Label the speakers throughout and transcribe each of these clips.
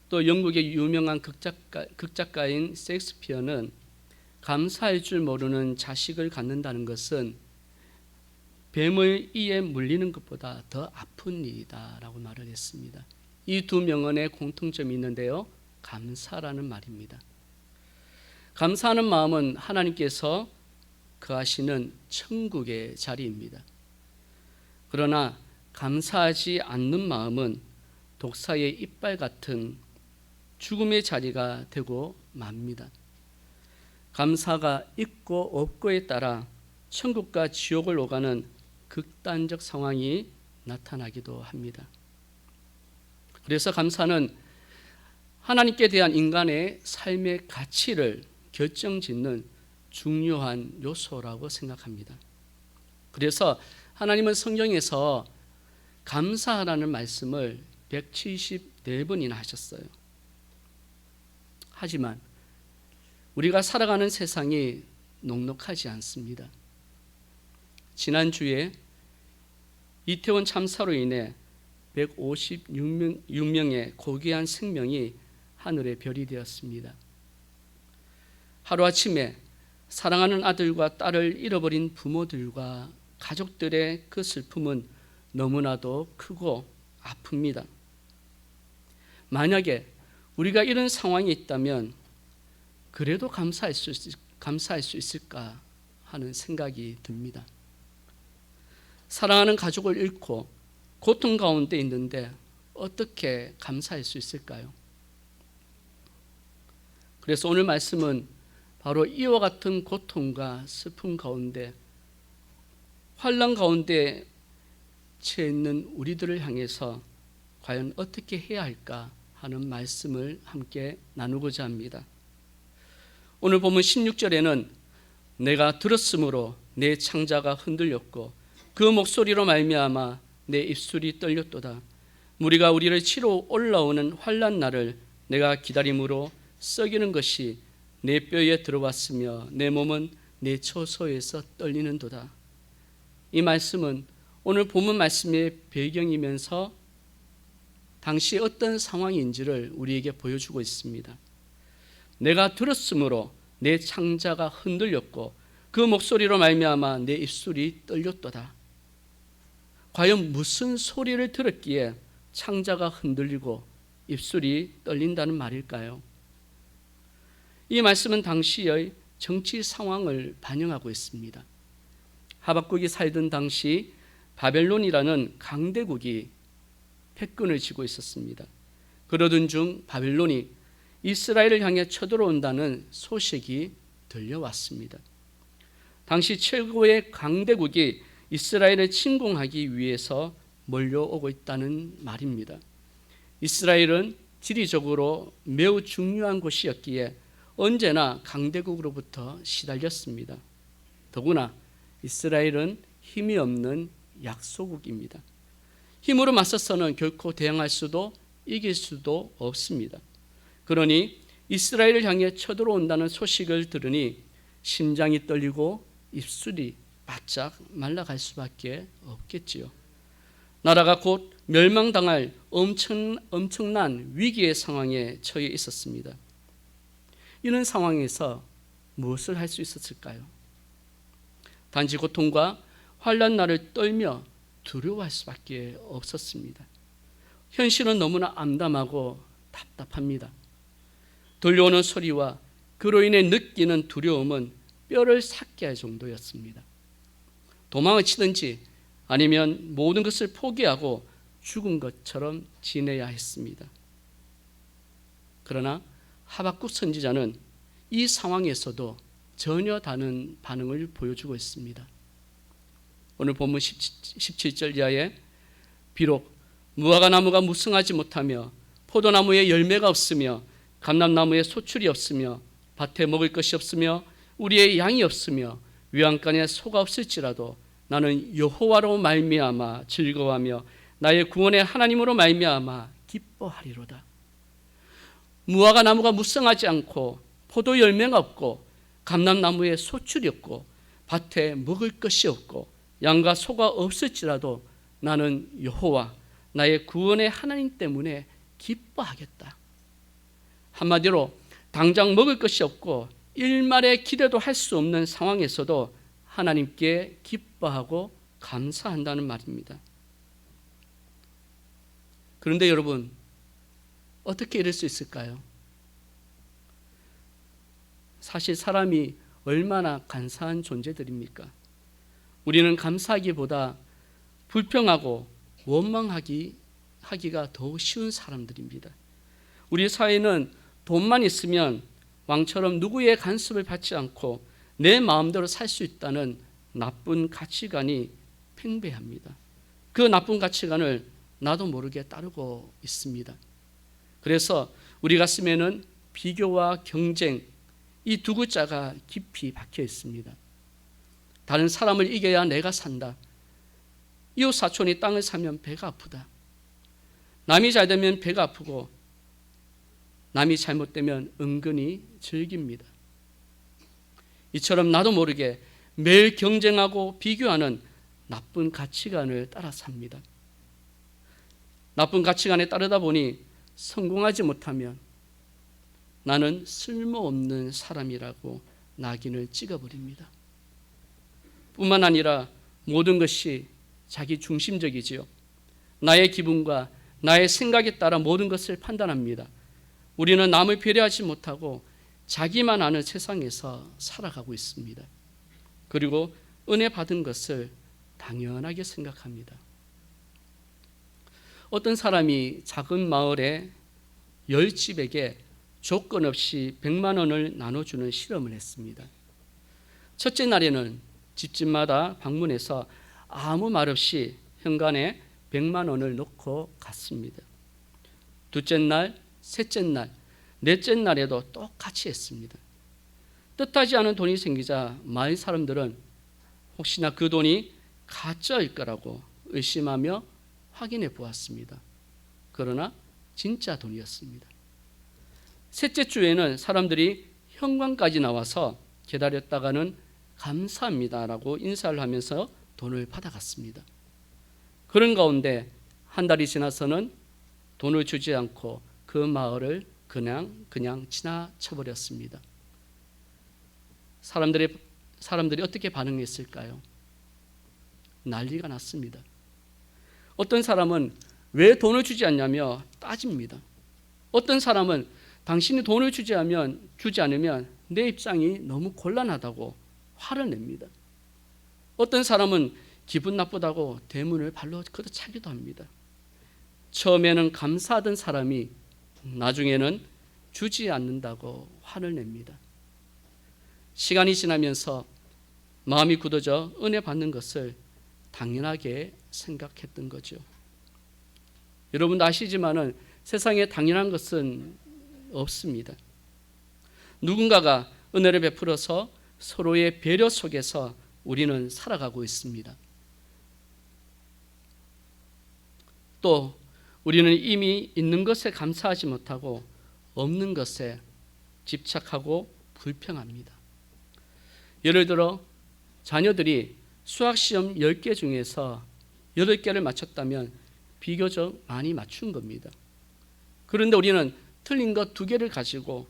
Speaker 1: 또 영국의 유명한 극작가인 셰익스피어는 감사할 줄 모르는 자식을 갖는다는 것은 뱀의 이에 물리는 것보다 더 아픈 일이다라고 말을 했습니다. 이 두 명언에 공통점이 있는데요, 감사라는 말입니다. 감사하는 마음은 하나님께서 거하시는 천국의 자리입니다. 그러나 감사하지 않는 마음은 독사의 이빨 같은 죽음의 자리가 되고 맙니다. 감사가 있고 없고에 따라 천국과 지옥을 오가는 극단적 상황이 나타나기도 합니다. 그래서 감사는 하나님께 대한 인간의 삶의 가치를 결정짓는 중요한 요소라고 생각합니다. 그래서 하나님은 성경에서 감사하라는 말씀을 174번이나 하셨어요. 하지만 우리가 살아가는 세상이 녹록하지 않습니다. 지난주에 이태원 참사로 인해 156명의 고귀한 생명이 하늘의 별이 되었습니다. 하루아침에 사랑하는 아들과 딸을 잃어버린 부모들과 가족들의 그 슬픔은 너무나도 크고 아픕니다. 만약에 우리가 이런 상황이 있다면 그래도 감사할 수 있을까 하는 생각이 듭니다. 사랑하는 가족을 잃고 고통 가운데 있는데 어떻게 감사할 수 있을까요? 그래서 오늘 말씀은 바로 이와 같은 고통과 슬픔 가운데, 환난 가운데 처해 있는 우리들을 향해서 과연 어떻게 해야 할까 하는 말씀을 함께 나누고자 합니다. 오늘 보면 16절에는 내가 들었으므로 내 창자가 흔들렸고 그 목소리로 말미암아 내 입술이 떨렸도다. 무리가 우리를 치러 올라오는 환난 날을 내가 기다림으로 썩이는 것이 내 뼈에 들어왔으며 내 몸은 내 처소에서 떨리는도다. 이 말씀은 오늘 본문 말씀의 배경이면서 당시 어떤 상황인지를 우리에게 보여주고 있습니다. 내가 들었으므로 내 창자가 흔들렸고 그 목소리로 말미암아 내 입술이 떨렸도다. 과연 무슨 소리를 들었기에 창자가 흔들리고 입술이 떨린다는 말일까요? 이 말씀은 당시의 정치 상황을 반영하고 있습니다. 하박국이 살던 당시 바벨론이라는 강대국이 패권을 쥐고 있었습니다. 그러던 중 바벨론이 이스라엘을 향해 쳐들어온다는 소식이 들려왔습니다. 당시 최고의 강대국이 이스라엘을 침공하기 위해서 몰려오고 있다는 말입니다. 이스라엘은 지리적으로 매우 중요한 곳이었기에 언제나 강대국으로부터 시달렸습니다. 더구나 이스라엘은 힘이 없는 약소국입니다. 힘으로 맞서서는 결코 대항할 수도 이길 수도 없습니다. 그러니 이스라엘을 향해 쳐들어온다는 소식을 들으니 심장이 떨리고 입술이 바짝 말라갈 수밖에 없겠지요. 나라가 곧 멸망당할 엄청난 위기의 상황에 처해 있었습니다. 이런 상황에서 무엇을 할 수 있었을까요? 단지 고통과 환난 날을 떨며 두려워할 수밖에 없었습니다. 현실은 너무나 암담하고 답답합니다. 들려오는 소리와 그로 인해 느끼는 두려움은 뼈를 삭게 할 정도였습니다. 도망을 치든지 아니면 모든 것을 포기하고 죽은 것처럼 지내야 했습니다. 그러나 하박국 선지자는 이 상황에서도 전혀 다른 반응을 보여주고 있습니다. 오늘 본문 17절 이하에 비록 무화과 나무가 무성하지 못하며 포도나무에 열매가 없으며 감람나무에 소출이 없으며 밭에 먹을 것이 없으며 우리의 양이 없으며 외양간에 소가 없을지라도 나는 여호와로 말미암아 즐거워하며 나의 구원의 하나님으로 말미암아 기뻐하리로다. 무화과 나무가 무성하지 않고 포도 열매가 없고 감람나무에 소출이 없고 밭에 먹을 것이 없고 양과 소가 없을지라도 나는 여호와 나의 구원의 하나님 때문에 기뻐하겠다. 한마디로 당장 먹을 것이 없고 일말의 기대도 할 수 없는 상황에서도 하나님께 기뻐하고 감사한다는 말입니다. 그런데 여러분, 어떻게 이럴 수 있을까요? 사실 사람이 얼마나 간사한 존재들입니까? 우리는 감사하기보다 불평하고 원망하기가 더 쉬운 사람들입니다. 우리 사회는 돈만 있으면 왕처럼 누구의 간섭을 받지 않고 내 마음대로 살 수 있다는 나쁜 가치관이 팽배합니다. 그 나쁜 가치관을 나도 모르게 따르고 있습니다. 그래서 우리 가슴에는 비교와 경쟁, 이 두 글자가 깊이 박혀 있습니다. 다른 사람을 이겨야 내가 산다. 이웃 사촌이 땅을 사면 배가 아프다. 남이 잘 되면 배가 아프고 남이 잘못되면 은근히 즐깁니다. 이처럼 나도 모르게 매일 경쟁하고 비교하는 나쁜 가치관을 따라 삽니다. 나쁜 가치관에 따르다 보니 성공하지 못하면 나는 쓸모없는 사람이라고 낙인을 찍어버립니다. 뿐만 아니라 모든 것이 자기 중심적이지요. 나의 기분과 나의 생각에 따라 모든 것을 판단합니다. 우리는 남을 배려하지 못하고 자기만 아는 세상에서 살아가고 있습니다. 그리고 은혜 받은 것을 당연하게 생각합니다. 어떤 사람이 작은 마을의 10집에게 조건 없이 100만 원을 나눠주는 실험을 했습니다. 첫째 날에는 집집마다 방문해서 아무 말 없이 현관에 100만 원을 놓고 갔습니다. 둘째 날, 셋째 날, 넷째 날에도 똑같이 했습니다. 뜻하지 않은 돈이 생기자 마을 사람들은 혹시나 그 돈이 가짜일 거라고 의심하며 확인해 보았습니다. 그러나 진짜 돈이었습니다. 셋째 주에는 사람들이 현관까지 나와서 기다렸다가는 감사합니다라고 인사를 하면서 돈을 받아갔습니다. 그런 가운데 한 달이 지나서는 돈을 주지 않고 그 마을을 그냥 지나쳐버렸습니다. 사람들이 어떻게 반응했을까요? 난리가 났습니다. 어떤 사람은 왜 돈을 주지 않냐며 따집니다. 어떤 사람은 당신이 돈을 주지 않으면 내 입장이 너무 곤란하다고 화를 냅니다. 어떤 사람은 기분 나쁘다고 대문을 발로 걷어차기도 합니다. 처음에는 감사하던 사람이 나중에는 주지 않는다고 화를 냅니다. 시간이 지나면서 마음이 굳어져 은혜 받는 것을 당연하게 생각했던 거죠. 여러분도 아시지만은 세상에 당연한 것은 없습니다. 누군가가 은혜를 베풀어서 서로의 배려 속에서 우리는 살아가고 있습니다. 또 우리는 이미 있는 것에 감사하지 못하고 없는 것에 집착하고 불평합니다. 예를 들어 자녀들이 수학시험 10개 중에서 8개를 맞췄다면 비교적 많이 맞춘 겁니다. 그런데 우리는 틀린 것 2개를 가지고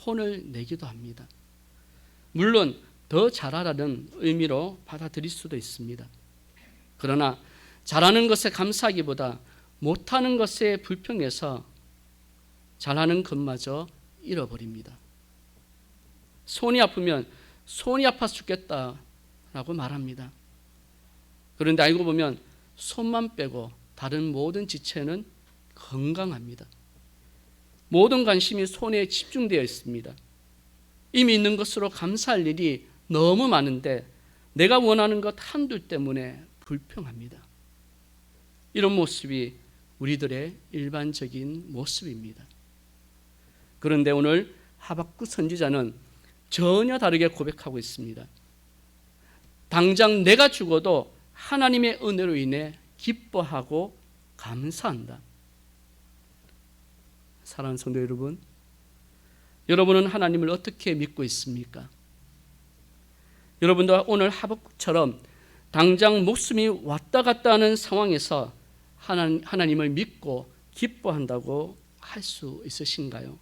Speaker 1: 혼을 내기도 합니다. 물론 더 잘하라는 의미로 받아들일 수도 있습니다. 그러나 잘하는 것에 감사하기보다 못하는 것에 불평해서 잘하는 것마저 잃어버립니다. 손이 아프면 손이 아파서 죽겠다라고 말합니다. 그런데 알고 보면 손만 빼고 다른 모든 지체는 건강합니다. 모든 관심이 손에 집중되어 있습니다. 이미 있는 것으로 감사할 일이 너무 많은데 내가 원하는 것 한둘 때문에 불평합니다. 이런 모습이 우리들의 일반적인 모습입니다. 그런데 오늘 하박국 선지자는 전혀 다르게 고백하고 있습니다. 당장 내가 죽어도 하나님의 은혜로 인해 기뻐하고 감사한다. 사랑하는 성도 여러분, 여러분은 하나님을 어떻게 믿고 있습니까? 여러분도 오늘 하박국처럼 당장 목숨이 왔다 갔다 하는 상황에서 하나님을 믿고 기뻐한다고 할 수 있으신가요?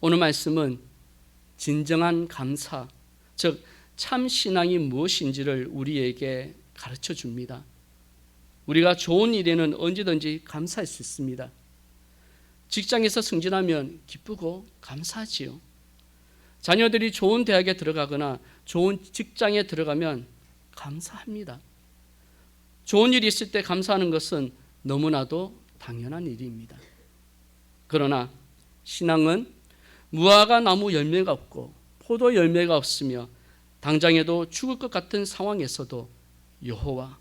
Speaker 1: 오늘 말씀은 진정한 감사, 즉 참 신앙이 무엇인지를 우리에게 가르쳐 줍니다. 우리가 좋은 일에는 언제든지 감사할 수 있습니다. 직장에서 승진하면 기쁘고 감사하지요. 자녀들이 좋은 대학에 들어가거나 좋은 직장에 들어가면 감사합니다. 좋은 일이 있을 때 감사하는 것은 너무나도 당연한 일입니다. 그러나 신앙은 무화과 나무 열매가 없고 포도 열매가 없으며 당장에도 죽을 것 같은 상황에서도 여호와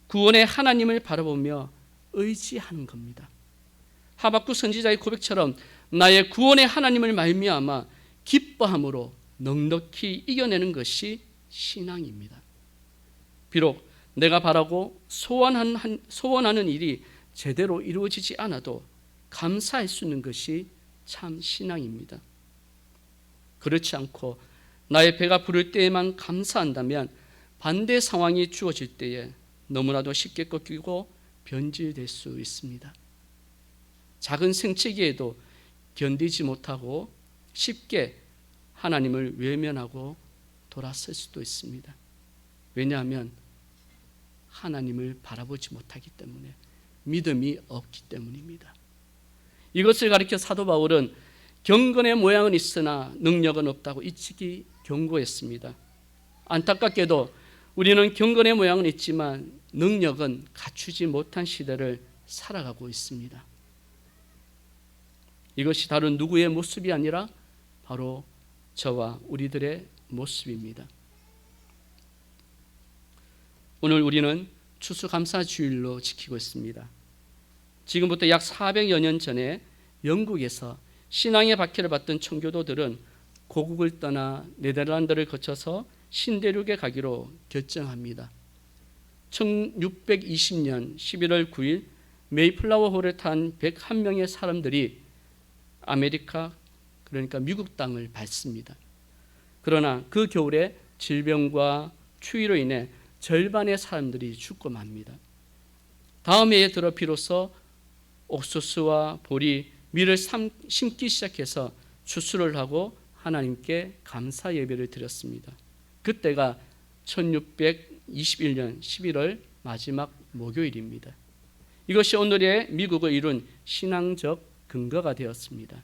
Speaker 1: 구원의 하나님을 바라보며 의지하는 겁니다. 하박국 선지자의 고백처럼 나의 구원의 하나님을 말미암아 기뻐함으로 넉넉히 이겨내는 것이 신앙입니다. 비록 내가 바라고 소원하는 일이 제대로 이루어지지 않아도 감사할 수 있는 것이 참 신앙입니다. 그렇지 않고 나의 배가 부를 때에만 감사한다면 반대 상황이 주어질 때에 너무나도 쉽게 꺾이고 변질될 수 있습니다. 작은 생채기에도 견디지 못하고 쉽게 하나님을 외면하고 돌아설 수도 있습니다. 왜냐하면 하나님을 바라보지 못하기 때문에, 믿음이 없기 때문입니다. 이것을 가리켜 사도 바울은 경건의 모양은 있으나 능력은 없다고 일찍이 경고했습니다. 안타깝게도 우리는 경건의 모양은 있지만 능력은 갖추지 못한 시대를 살아가고 있습니다. 이것이 다른 누구의 모습이 아니라 바로 저와 우리들의 모습입니다. 오늘 우리는 추수감사주일로 지키고 있습니다. 지금부터 약 400여 년 전에 영국에서 신앙의 박해를 받던 청교도들은 고국을 떠나 네덜란드를 거쳐서 신대륙에 가기로 결정합니다. 1620년 11월 9일 메이플라워 홀에 탄 101명의 사람들이 아메리카, 그러니까 미국 땅을 밟습니다. 그러나 그 겨울에 질병과 추위로 인해 절반의 사람들이 죽고 맙니다. 다음 해에 들어 비로소 옥수수와 보리, 밀을 심기 시작해서 추수를 하고 하나님께 감사 예배를 드렸습니다. 그때가 1621년 11월 마지막 목요일입니다. 이것이 오늘의 미국을 이룬 신앙적 근거가 되었습니다.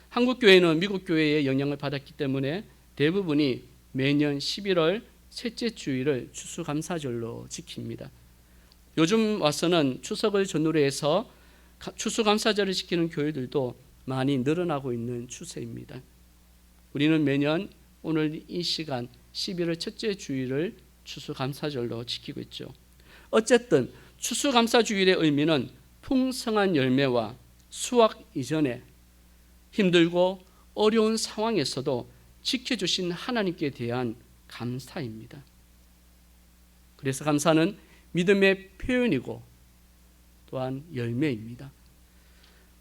Speaker 1: 한국 교회는 미국 교회의 영향을 받았기 때문에 대부분이 매년 11월 셋째 주일을 추수감사절로 지킵니다. 요즘 와서는 추석을 전후로 해서 추수감사절을 지키는 교회들도 많이 늘어나고 있는 추세입니다. 우리는 매년 오늘 이 시간 11월 첫째 주일을 추수감사절로 지키고 있죠. 어쨌든 추수감사주일의 의미는 풍성한 열매와 수확 이전에 힘들고 어려운 상황에서도 지켜주신 하나님께 대한 감사입니다. 그래서 감사는 믿음의 표현이고 또한 열매입니다.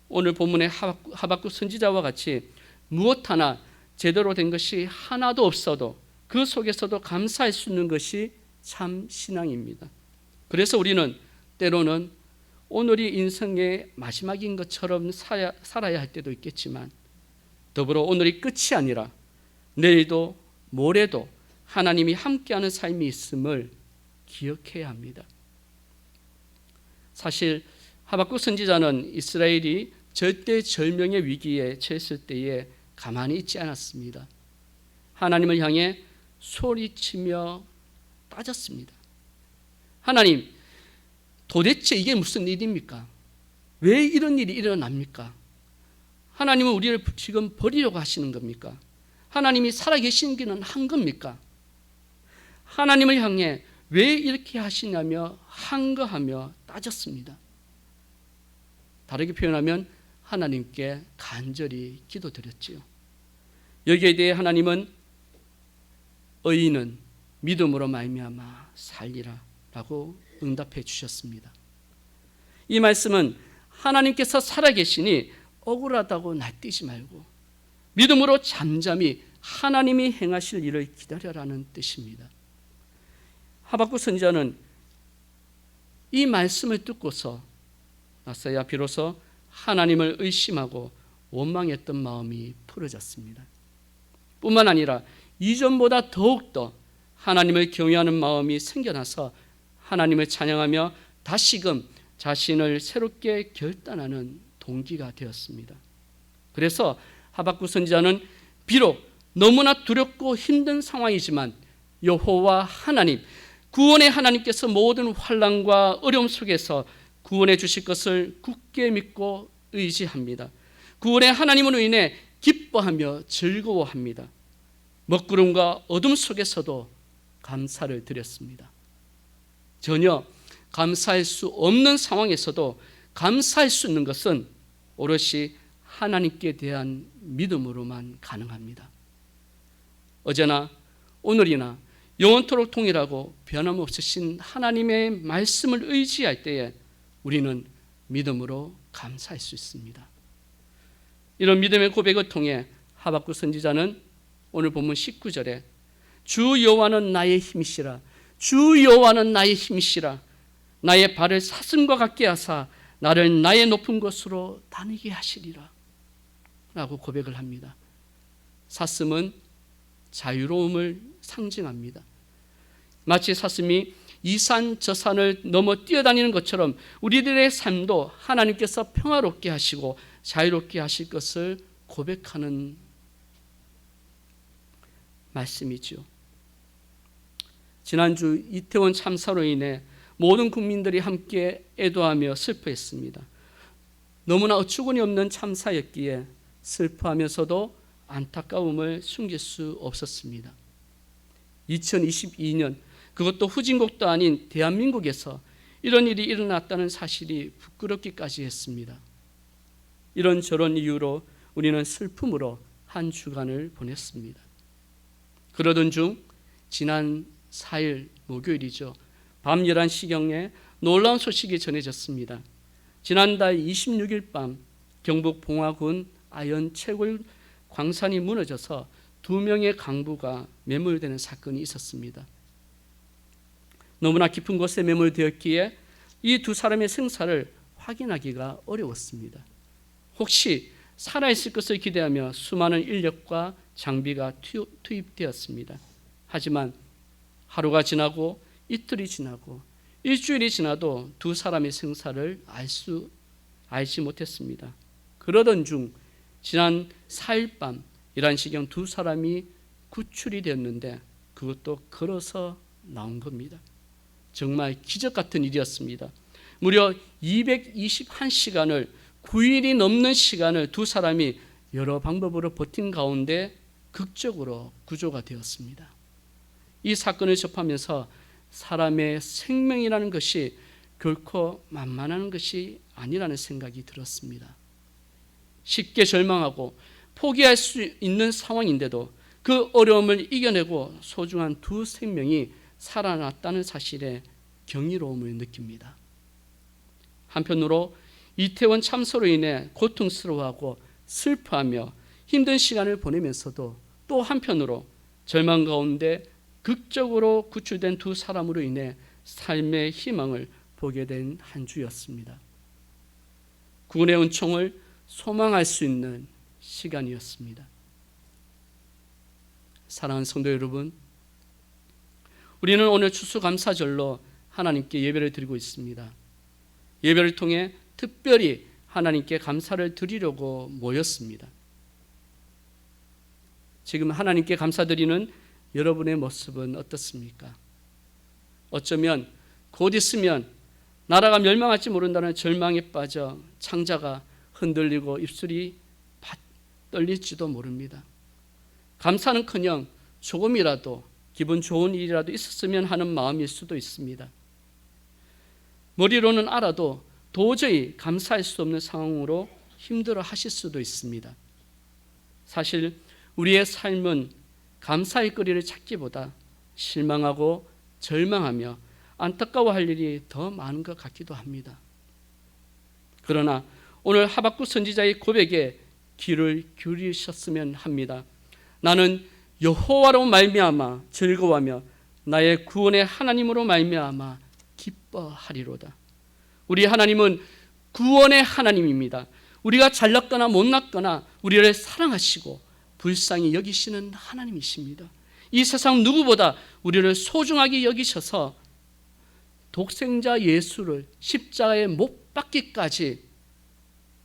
Speaker 1: 오늘 본문의 하박국 선지자와 같이 무엇 하나 제대로 된 것이 하나도 없어도 그 속에서도 감사할 수 있는 것이 참 신앙입니다. 그래서 우리는 때로는 오늘이 인생의 마지막인 것처럼 살아야 할 때도 있겠지만 더불어 오늘이 끝이 아니라 내일도 모레도 하나님이 함께하는 삶이 있음을 기억해야 합니다. 사실 하박국 선지자는 이스라엘이 절대 절명의 위기에 처했을 때에 가만히 있지 않았습니다. 하나님을 향해 소리치며 따졌습니다. 하나님, 도대체 이게 무슨 일입니까? 왜 이런 일이 일어납니까? 하나님은 우리를 지금 버리려고 하시는 겁니까? 하나님이 살아계시기는 한 겁니까? 하나님을 향해 왜 이렇게 하시냐며 한거하며 따졌습니다. 다르게 표현하면 하나님께 간절히 기도드렸지요. 여기에 대해 하나님은 의인은 믿음으로 말미암아 살리라 라고 응답해 주셨습니다. 이 말씀은 하나님께서 살아계시니 억울하다고 날뛰지 말고 믿음으로 잠잠히 하나님이 행하실 일을 기다려라는 뜻입니다. 하박국 선지자는 이 말씀을 듣고서 나서야 비로소 하나님을 의심하고 원망했던 마음이 풀어졌습니다. 뿐만 아니라 이전보다 더욱더 하나님을 경외하는 마음이 생겨나서 하나님을 찬양하며 다시금 자신을 새롭게 결단하는 동기가 되었습니다. 그래서 하박국 선지자는 비록 너무나 두렵고 힘든 상황이지만 여호와 하나님, 구원의 하나님께서 모든 환난과 어려움 속에서 구원해 주실 것을 굳게 믿고 의지합니다. 구원의 하나님으로 인해 기뻐하며 즐거워합니다. 먹구름과 어둠 속에서도 감사를 드렸습니다. 전혀 감사할 수 없는 상황에서도 감사할 수 있는 것은 오롯이 하나님께 대한 믿음으로만 가능합니다. 어제나 오늘이나 영원토록 동일하고 변함없으신 하나님의 말씀을 의지할 때에 우리는 믿음으로 감사할 수 있습니다. 이런 믿음의 고백을 통해 하박국 선지자는 오늘 본문 19절에 주 여호와는 나의 힘이시라, 주 여호와는 나의 힘이시라, 나의 발을 사슴과 같게 하사 나를 나의 높은 곳으로 다니게 하시리라 라고 고백을 합니다. 사슴은 자유로움을 상징합니다. 마치 사슴이 이 산 저 산을 넘어 뛰어다니는 것처럼 우리들의 삶도 하나님께서 평화롭게 하시고 자유롭게 하실 것을 고백하는 말씀이죠. 지난주 이태원 참사로 인해 모든 국민들이 함께 애도하며 슬퍼했습니다. 너무나 어처구니 없는 참사였기에 슬퍼하면서도 안타까움을 숨길 수 없었습니다. 2022년, 그것도 후진국도 아닌 대한민국에서 이런 일이 일어났다는 사실이 부끄럽기까지 했습니다. 이런저런 이유로 우리는 슬픔으로 한 주간을 보냈습니다. 그러던 중 지난 4일 목요일이죠. 밤 11시경에 놀라운 소식이 전해졌습니다. 지난달 26일 밤 경북 봉화군 아연 채굴 광산이 무너져서 2명의 강부가 매몰되는 사건이 있었습니다. 너무나 깊은 곳에 매몰되었기에 이 두 사람의 생사를 확인하기가 어려웠습니다. 혹시 살아있을 것을 기대하며 수많은 인력과 장비가 투입되었습니다. 하지만 하루가 지나고 이틀이 지나고 일주일이 지나도 두 사람의 생사를 알지 못했습니다. 그러던 중 지난 4일 밤 11시경 두 사람이 구출이 되었는데 그것도 걸어서 나온 겁니다. 정말 기적 같은 일이었습니다. 무려 221시간을 9일이 넘는 시간을 두 사람이 여러 방법으로 버틴 가운데 극적으로 구조가 되었습니다. 이 사건을 접하면서 사람의 생명이라는 것이 결코 만만한 것이 아니라는 생각이 들었습니다. 쉽게 절망하고 포기할 수 있는 상황인데도 그 어려움을 이겨내고 소중한 두 생명이 살아났다는 사실에 경이로움을 느낍니다. 한편으로 이태원 참사로 인해 고통스러워하고 슬퍼하며 힘든 시간을 보내면서도 또 한편으로 절망 가운데 극적으로 구출된 두 사람으로 인해 삶의 희망을 보게 된 한 주였습니다. 구원의 은총을 소망할 수 있는 시간이었습니다. 사랑하는 성도 여러분, 우리는 오늘 추수감사절로 하나님께 예배를 드리고 있습니다. 예배를 통해 특별히 하나님께 감사를 드리려고 모였습니다. 지금 하나님께 감사드리는 여러분의 모습은 어떻습니까? 어쩌면 곧 있으면 나라가 멸망할지 모른다는 절망에 빠져 창자가 흔들리고 입술이 떨릴지도 모릅니다. 감사는커녕 조금이라도 기분 좋은 일이라도 있었으면 하는 마음일 수도 있습니다. 머리로는 알아도 도저히 감사할 수 없는 상황으로 힘들어 하실 수도 있습니다. 사실 우리의 삶은 감사의 거리를 찾기보다 실망하고 절망하며 안타까워할 일이 더 많은 것 같기도 합니다. 그러나 오늘 하박국 선지자의 고백에 귀를 기울이셨으면 합니다. 나는 여호와로 말미암아 즐거워하며 나의 구원의 하나님으로 말미암아 기뻐하리로다. 우리 하나님은 구원의 하나님입니다. 우리가 잘났거나 못났거나 우리를 사랑하시고 불쌍히 여기시는 하나님이십니다. 이 세상 누구보다 우리를 소중하게 여기셔서 독생자 예수를 십자가에 못 박기까지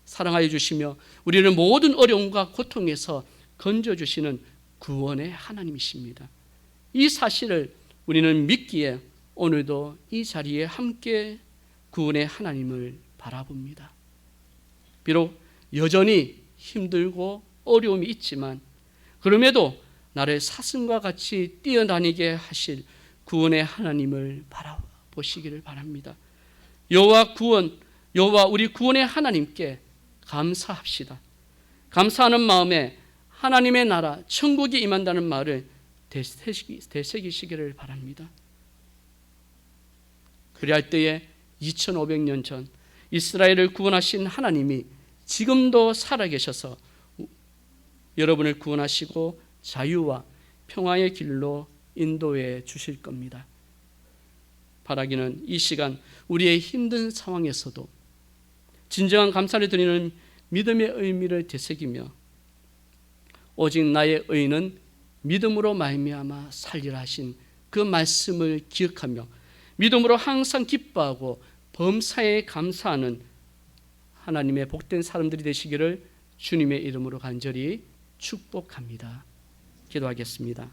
Speaker 1: 사랑하여 주시며 우리를 모든 어려움과 고통에서 건져주시는 구원의 하나님이십니다. 이 사실을 우리는 믿기에 오늘도 이 자리에 함께 구원의 하나님을 바라봅니다. 비록 여전히 힘들고 어려움이 있지만 그럼에도 나를 사슴과 같이 뛰어다니게 하실 구원의 하나님을 바라보시기를 바랍니다. 여호와 우리 구원의 하나님께 감사합시다. 감사하는 마음에 하나님의 나라 천국이 임한다는 말을 되새기시기를 바랍니다. 그리할 때에 2500년 전 이스라엘을 구원하신 하나님이 지금도 살아계셔서 여러분을 구원하시고 자유와 평화의 길로 인도해 주실 겁니다. 바라기는 이 시간 우리의 힘든 상황에서도 진정한 감사를 드리는 믿음의 의미를 되새기며 오직 나의 의는 믿음으로 말미암아 살리라 하신 그 말씀을 기억하며 믿음으로 항상 기뻐하고 범사에 감사하는 하나님의 복된 사람들이 되시기를 주님의 이름으로 간절히 축복합니다. 기도하겠습니다.